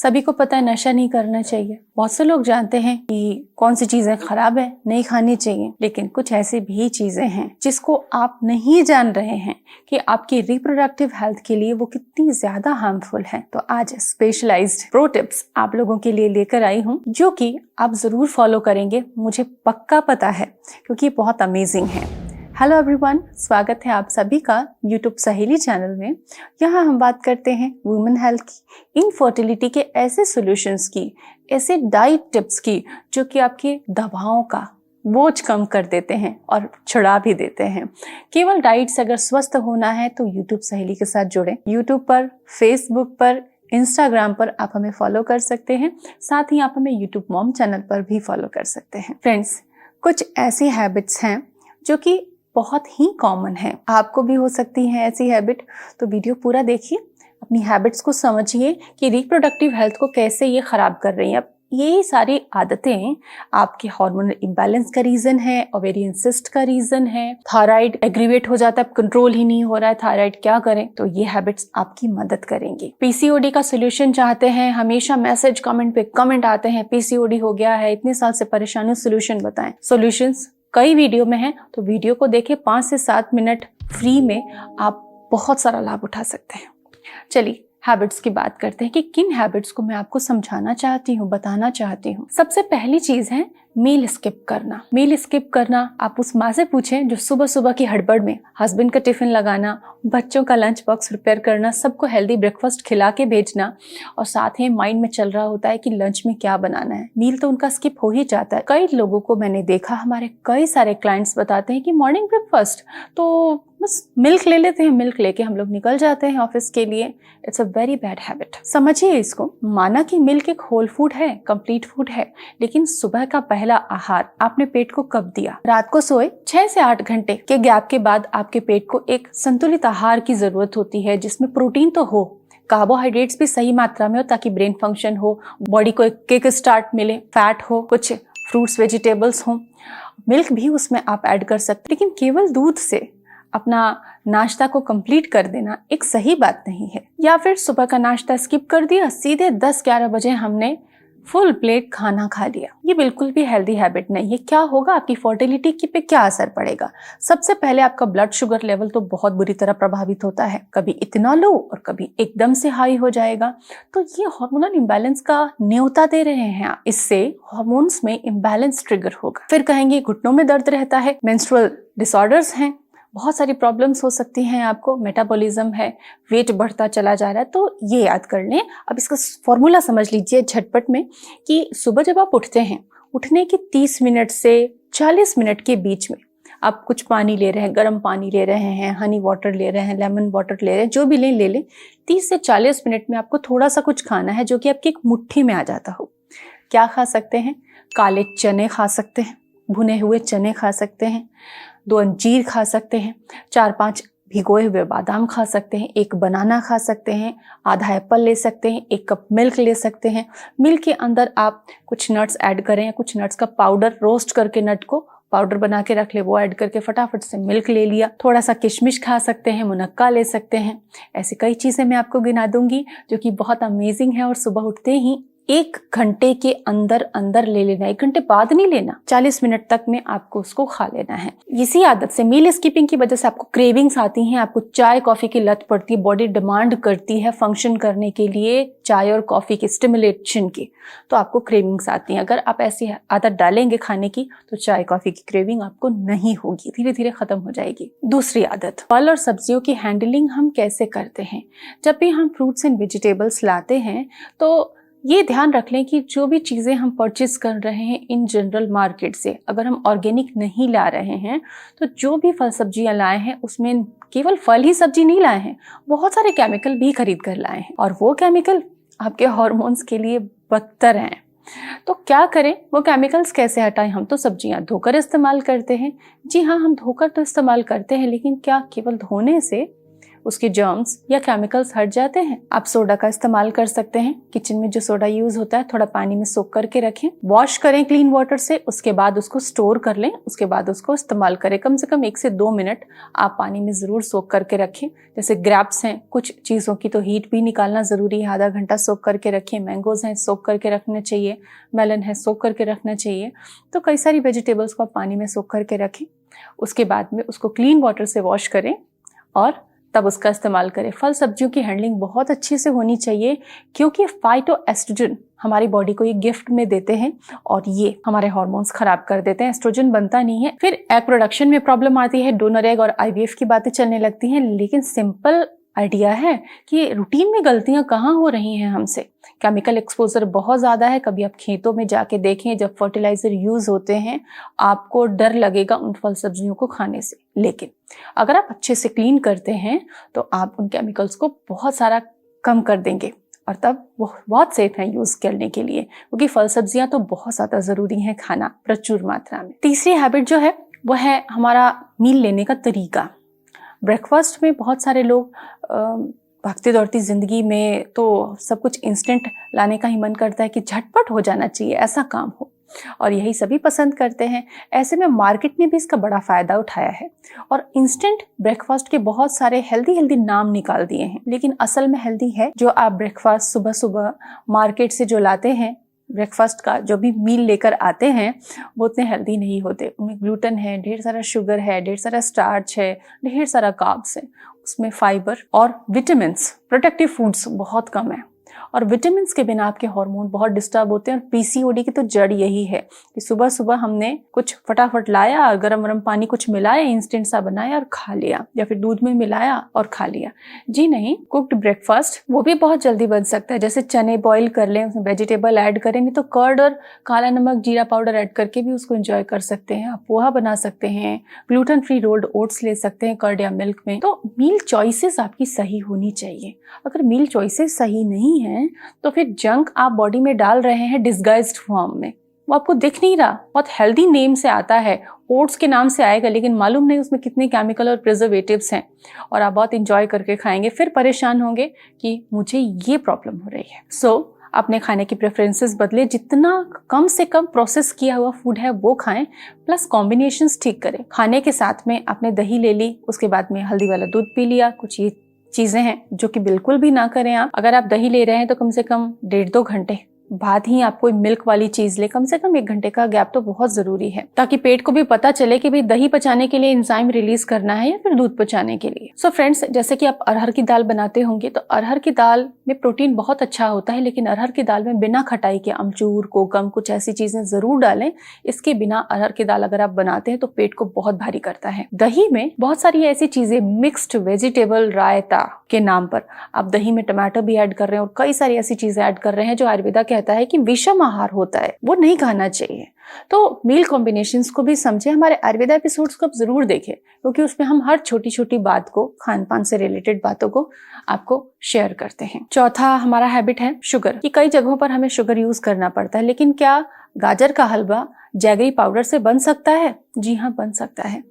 सभी को पता है नशा नहीं करना चाहिए। बहुत से लोग जानते हैं कि कौन सी चीजें खराब है, नहीं खानी चाहिए, लेकिन कुछ ऐसी भी चीजें हैं जिसको आप नहीं जान रहे हैं कि आपकी रिप्रोडक्टिव हेल्थ के लिए वो कितनी ज्यादा हार्मफुल है। तो आज स्पेशलाइज्ड प्रो टिप्स आप लोगों के लिए लेकर आई हूँ, जो कि आप जरूर फॉलो करेंगे, मुझे पक्का पता है, क्योंकि बहुत अमेजिंग है। हेलो एवरीवन, स्वागत है आप सभी का यूट्यूब सहेली चैनल में। यहाँ हम बात करते हैं वुमेन हेल्थ की, इनफर्टिलिटी के ऐसे सॉल्यूशंस की, ऐसे डाइट टिप्स की जो कि आपके दवाओं का बोझ कम कर देते हैं और छुड़ा भी देते हैं। केवल डाइट से अगर स्वस्थ होना है तो यूट्यूब सहेली के साथ जुड़ें। यूट्यूब पर, फेसबुक पर, इंस्टाग्राम पर आप हमें फॉलो कर सकते हैं। साथ ही आप हमें यूट्यूब मॉम चैनल पर भी फॉलो कर सकते हैं। फ्रेंड्स, कुछ ऐसी हैबिट्स हैं जो कि बहुत ही कॉमन है, आपको भी हो सकती है ऐसी हैबिट। तो वीडियो पूरा देखिए, अपनी हैबिट्स को समझिए कि रिप्रोडक्टिव हेल्थ को कैसे ये खराब कर रही हैं। अब ये सारी आदतें आपके हार्मोनल इम्बैलेंस का रीजन है, ओवेरियन सिस्ट का रीजन है, थायराइड एग्रीवेट हो जाता है, कंट्रोल ही नहीं हो रहा है थायराइड, क्या करें? तो ये हैबिट्स आपकी मदद करेंगी। पीसीओडी का सोल्यूशन चाहते हैं, हमेशा मैसेज कमेंट पे कमेंट आते हैं, पीसीओडी हो गया है, इतने साल से परेशान हूं, सोल्यूशन बताएं। सोल्यूशंस कई वीडियो में है, तो वीडियो को देखें। 5 से 7 मिनट फ्री में आप बहुत सारा लाभ उठा सकते हैं। चलिए हैबिट्स की बात करते हैं कि किन हैबिट्स को मैं आपको समझाना चाहती हूँ, बताना चाहती हूँ। सबसे पहली चीज है मील स्किप करना। मील स्किप करना आप उस माँ से पूछें जो सुबह सुबह की हड़बड़ में हस्बैंड का टिफिन लगाना, बच्चों का लंच बॉक्स प्रिपेयर करना, सबको हेल्दी ब्रेकफास्ट खिला के भेजना, और साथ ही माइंड में चल रहा होता है कि लंच में क्या बनाना है। मील तो उनका स्किप हो ही जाता है। कई लोगों को मैंने देखा, हमारे कई सारे क्लाइंट्स बताते हैं कि मॉर्निंग ब्रेकफास्ट तो बस मिल्क ले लेते हैं, मिल्क लेके हम लोग निकल जाते हैं ऑफिस के लिए। It's a very bad habit. समझिए इसको, माना कि मिल्क एक होल फूड है, कंप्लीट फूड है, लेकिन सुबह का पहला आहार आपने पेट को कब दिया? रात को सोए 6 से 8 घंटे के गैप के बाद आपके पेट को एक संतुलित आहार की जरूरत होती है, जिसमें प्रोटीन तो हो, कार्बोहाइड्रेट्स भी सही मात्रा में हो ताकि ब्रेन फंक्शन हो, बॉडी को एक किक स्टार्ट मिले, फैट हो, कुछ फ्रूट्स वेजिटेबल्स हो, मिल्क भी उसमें आप ऐड कर सकते। लेकिन केवल दूध से अपना नाश्ता को कंप्लीट कर देना एक सही बात नहीं है। या फिर सुबह का नाश्ता स्किप कर दिया, सीधे 10-11 बजे हमने फुल प्लेट खाना खा लिया, ये बिल्कुल भी हेल्दी हैबिट नहीं है। क्या होगा, आपकी फर्टिलिटी की पे क्या असर पड़ेगा? सबसे पहले आपका ब्लड शुगर लेवल तो बहुत बुरी तरह प्रभावित होता है, कभी इतना लो और कभी एकदम से हाई हो जाएगा। तो ये हार्मोनल इम्बैलेंस का न्योता दे रहे हैं। इससे हार्मोन्स में इम्बैलेंस ट्रिगर होगा। फिर कहेंगे घुटनों में दर्द रहता है, मेंस्ट्रुअल डिसऑर्डर्स हैं, बहुत सारी प्रॉब्लम्स हो सकती हैं आपको, मेटाबॉलिज्म है, वेट बढ़ता चला जा रहा है। तो ये याद कर लें। अब इसका फॉर्मूला समझ लीजिए झटपट में कि सुबह जब आप उठते हैं, उठने के 30 मिनट से 40 मिनट के बीच में आप कुछ पानी ले रहे हैं, गर्म पानी ले रहे हैं, हनी वाटर ले रहे हैं, लेमन वाटर ले रहे हैं, जो भी ले लें। 30 से 40 मिनट में आपको थोड़ा सा कुछ खाना है जो कि आपकी एक मुट्ठी में आ जाता हो। क्या खा सकते हैं? काले चने खा सकते हैं, भुने हुए चने खा सकते हैं, 2 अंजीर खा सकते हैं, 4-5 भिगोए हुए बादाम खा सकते हैं, 1 बनाना खा सकते हैं, आधा एप्पल ले सकते हैं, 1 कप मिल्क ले सकते हैं। मिल्क के अंदर आप कुछ नट्स ऐड करें, या कुछ नट्स का पाउडर रोस्ट करके नट को पाउडर बना के रख ले, वो ऐड करके फटाफट से मिल्क ले लिया। थोड़ा सा किशमिश खा सकते हैं, मुनक्का ले सकते हैं। ऐसी कई चीजें मैं आपको गिना दूंगी जो कि बहुत अमेजिंग है, और सुबह उठते ही 1 घंटे के अंदर अंदर ले लेना, 1 घंटे बाद नहीं लेना, 40 मिनट तक में आपको उसको खा लेना है। इसी आदत से, मील स्किपिंग की वजह से आपको क्रेविंग्स आती हैं, आपको चाय कॉफी की लत पड़ती है, बॉडी डिमांड करती है फंक्शन करने के लिए चाय और कॉफी की स्टिमुलेशन की, तो आपको क्रेविंग्स आती हैं। अगर आप ऐसी आदत डालेंगे खाने की, तो चाय कॉफी की क्रेविंग आपको नहीं होगी, धीरे धीरे खत्म हो जाएगी। दूसरी आदत, फल और सब्जियों की हैंडलिंग हम कैसे करते हैं? जब भी हम फ्रूट्स एंड वेजिटेबल्स लाते हैं तो ये ध्यान रख लें कि जो भी चीज़ें हम परचेज कर रहे हैं इन जनरल मार्केट से, अगर हम ऑर्गेनिक नहीं ला रहे हैं, तो जो भी फल सब्जियां लाए हैं उसमें केवल फल ही सब्जी नहीं लाए हैं, बहुत सारे केमिकल भी खरीद कर लाए हैं, और वो केमिकल आपके हार्मोन्स के लिए बदतर हैं। तो क्या करें, वो केमिकल्स कैसे हटाएं? हम तो सब्जियां धोकर इस्तेमाल करते हैं। जी हाँ, हम धोकर तो इस्तेमाल करते हैं, लेकिन क्या केवल धोने से उसके जर्म्स या केमिकल्स हट जाते हैं। आप सोडा का इस्तेमाल कर सकते हैं। किचन में जो सोडा यूज होता है थोड़ा पानी में सोक करके रखें, वॉश करें क्लीन वाटर से, उसके बाद उसको स्टोर कर लें, उसके बाद उसको इस्तेमाल करें। कम से कम 1 से 2 मिनट आप पानी में जरूर सोक करके रखें। जैसे ग्रेप्स हैं, कुछ चीजों की तो हीट भी निकालना जरूरी है, आधा घंटा सोक करके रखें। मैंगोज हैं, सोक करके रखना चाहिए। मेलन है, सोक करके रखना चाहिए। तो कई सारी वेजिटेबल्स को आप पानी में सोक करके रखें, उसके बाद में उसको क्लीन वाटर से वॉश करें और तब उसका इस्तेमाल करें। फल सब्जियों की हैंडलिंग बहुत अच्छे से होनी चाहिए, क्योंकि फाइटोएस्ट्रोजन हमारी बॉडी को ये गिफ्ट में देते हैं और ये हमारे हार्मोन्स खराब कर देते हैं। एस्ट्रोजन बनता नहीं है, फिर एग प्रोडक्शन में प्रॉब्लम आती है, डोनर एग और IVF की बातें चलने लगती हैं। लेकिन सिंपल आइडिया है कि रूटीन में गलतियां कहाँ हो रही हैं हमसे। केमिकल एक्सपोजर बहुत ज्यादा है। कभी आप खेतों में जाके देखें, जब फर्टिलाइजर यूज होते हैं आपको डर लगेगा उन फल सब्जियों को खाने से। लेकिन अगर आप अच्छे से क्लीन करते हैं तो आप उन केमिकल्स को बहुत सारा कम कर देंगे और तब वो बहुत सेफ है यूज करने के लिए, क्योंकि फल सब्जियां तो बहुत ज्यादा जरूरी है खाना प्रचुर मात्रा में। तीसरी हैबिट जो है वो है हमारा मील लेने का तरीका। ब्रेकफास्ट में बहुत सारे लोग भागती दौड़ती जिंदगी में तो सब कुछ इंस्टेंट लाने का ही मन करता है कि झटपट हो जाना चाहिए, ऐसा काम हो, और यही सभी पसंद करते हैं। ऐसे में मार्केट ने भी इसका बड़ा फायदा उठाया है और इंस्टेंट ब्रेकफास्ट के बहुत सारे हेल्दी नाम निकाल दिए हैं। लेकिन असल में हेल्दी है जो आप ब्रेकफास्ट सुबह सुबह मार्केट से जो लाते हैं, ब्रेकफास्ट का जो भी मील लेकर आते हैं, वो उतने हेल्दी नहीं होते। उनमें ग्लूटेन है, ढेर सारा शुगर है, ढेर सारा स्टार्च है, ढेर सारा कार्ब्स है। उसमें फाइबर और विटामिन्स, प्रोटेक्टिव फूड्स बहुत कम है। और विटामिन्स के बिना आपके हार्मोन बहुत डिस्टर्ब होते हैं। और PCOD की तो जड़ यही है कि सुबह सुबह हमने कुछ फटाफट लाया, गरम गरम पानी कुछ मिलाया, इंस्टेंट सा बनाया और खा लिया, या फिर दूध में मिलाया और खा लिया। जी नहीं, कुक्ड ब्रेकफास्ट वो भी बहुत जल्दी बन सकता है। जैसे चने बॉईल कर लें, उसमें वेजिटेबल ऐड करें, नहीं तो कर्ड और काला नमक जीरा पाउडर ऐड करके भी उसको एंजॉय कर सकते हैं। आप पोहा बना सकते हैं, ग्लूटेन फ्री रोल्ड ओट्स ले सकते हैं कर्ड या मिल्क में। तो मील चॉइसेस आपकी सही होनी चाहिए। अगर मील चॉइसेस सही नहीं है तो फिर जंक आप बॉडी में डाल रहे हैं डिस्गाइज्ड फॉर्म में, वो आपको दिख नहीं रहा। बहुत हेल्दी नेम से आता है, ओट्स के नाम से आएगा, लेकिन मालूम नहीं उसमें कितने केमिकल और प्रिजर्वेटिव्स हैं, और आप बहुत इंजॉय करके खाएंगे, फिर परेशान होंगे कि मुझे ये प्रॉब्लम हो रही है। सो अपने खाने की प्रेफरेंसेस बदले, जितना कम से कम प्रोसेस किया हुआ फूड है वो खाएं, प्लस कॉम्बिनेशंस ठीक करें। खाने के साथ में आपने दही ले ली, उसके बाद में हल्दी वाला दूध पी लिया, कुछ ये चीजें हैं जो कि बिल्कुल भी ना करें आप। अगर आप दही ले रहे हैं तो कम से कम 1.5-2 घंटे बाद ही आप कोई मिल्क वाली चीज ले। कम से कम 1 घंटे का गैप तो बहुत जरूरी है, ताकि पेट को भी पता चले कि भाई दही पचाने के लिए एंजाइम रिलीज करना है या फिर दूध पचाने के लिए। सो फ्रेंड्स, जैसे कि आप अरहर की दाल बनाते होंगे तो अरहर की दाल में प्रोटीन बहुत अच्छा होता है, लेकिन अरहर की दाल में बिना खटाई के अमचूर, कोकम, कुछ ऐसी चीजें जरूर डालें। इसके बिना अरहर की दाल अगर आप बनाते हैं तो पेट को बहुत भारी करता है। दही में बहुत सारी ऐसी चीजें, मिक्स्ड वेजिटेबल रायता के नाम पर आप दही में टमाटर भी ऐड कर रहे हैं और कई सारी ऐसी चीजें ऐड कर रहे हैं जो आयुर्वेदा कहता है कि विषम आहार होता है, वो नहीं खाना चाहिए। तो मील कॉम्बिनेशंस को भी समझे। हमारे आयुर्वेदा एपिसोड्स को आप जरूर देखें, क्योंकि उसमें हम हर छोटी छोटी बात को, खान पान से रिलेटेड बातों को आपको शेयर करते हैं। चौथा हमारा हैबिट है शुगर, कि कई जगहों पर हमें शुगर यूज करना पड़ता है, लेकिन क्या गाजर का हलवा जैगरी पाउडर से बन सकता है? जी हाँ, बन सकता है।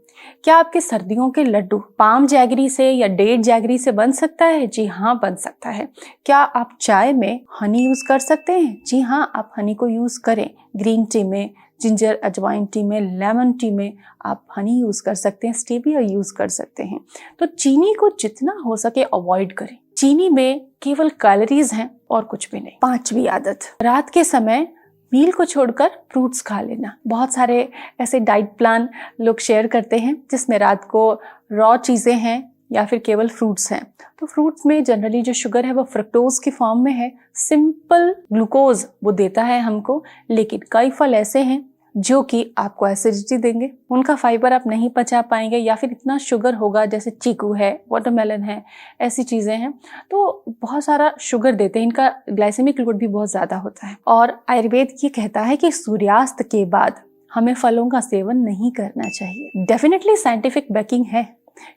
क्या आपके सर्दियों के लड्डू पाम जैगरी से या डेट जैगरी से बन सकता है? जी हाँ, बन सकता है। क्या आप चाय में हनी यूज कर सकते हैं? जी हाँ, आप हनी को यूज करें। ग्रीन टी में, जिंजर अजवाइन टी में, लेमन टी में आप हनी यूज कर सकते हैं, स्टेविया यूज कर सकते हैं। तो चीनी को जितना हो सके अवॉइड करें। चीनी में केवल कैलोरीज हैं और कुछ भी नहीं। 5वीं आदत, रात के समय मील को छोड़कर फ्रूट्स खा लेना। बहुत सारे ऐसे डाइट प्लान लोग शेयर करते हैं जिसमें रात को रॉ चीजें हैं या फिर केवल फ्रूट्स हैं। तो फ्रूट्स में जनरली जो शुगर है वो फ्रक्टोज की फॉर्म में है, सिंपल ग्लूकोज वो देता है हमको। लेकिन कई फल ऐसे हैं जो कि आपको एसिडिटी देंगे, उनका फाइबर आप नहीं पचा पाएंगे, या फिर इतना शुगर होगा, जैसे चीकू है, वाटरमेलन है, ऐसी चीजें हैं तो बहुत सारा शुगर देते हैं। इनका ग्लाइसेमिक लोड भी बहुत ज्यादा होता है। और आयुर्वेद ये कहता है कि सूर्यास्त के बाद हमें फलों का सेवन नहीं करना चाहिए। डेफिनेटली साइंटिफिक बैकिंग है,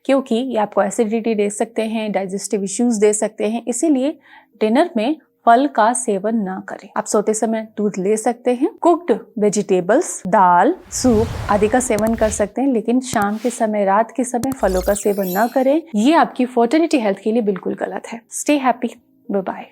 क्योंकि ये आपको एसिडिटी दे सकते हैं, डाइजेस्टिव इश्यूज दे सकते हैं। इसीलिए डिनर में फल का सेवन ना करें। आप सोते समय दूध ले सकते हैं, कुक्ड वेजिटेबल्स, दाल, सूप आदि का सेवन कर सकते हैं, लेकिन शाम के समय, रात के समय फलों का सेवन ना करें। ये आपकी फर्टिलिटी हेल्थ के लिए बिल्कुल गलत है। Stay happy, bye bye.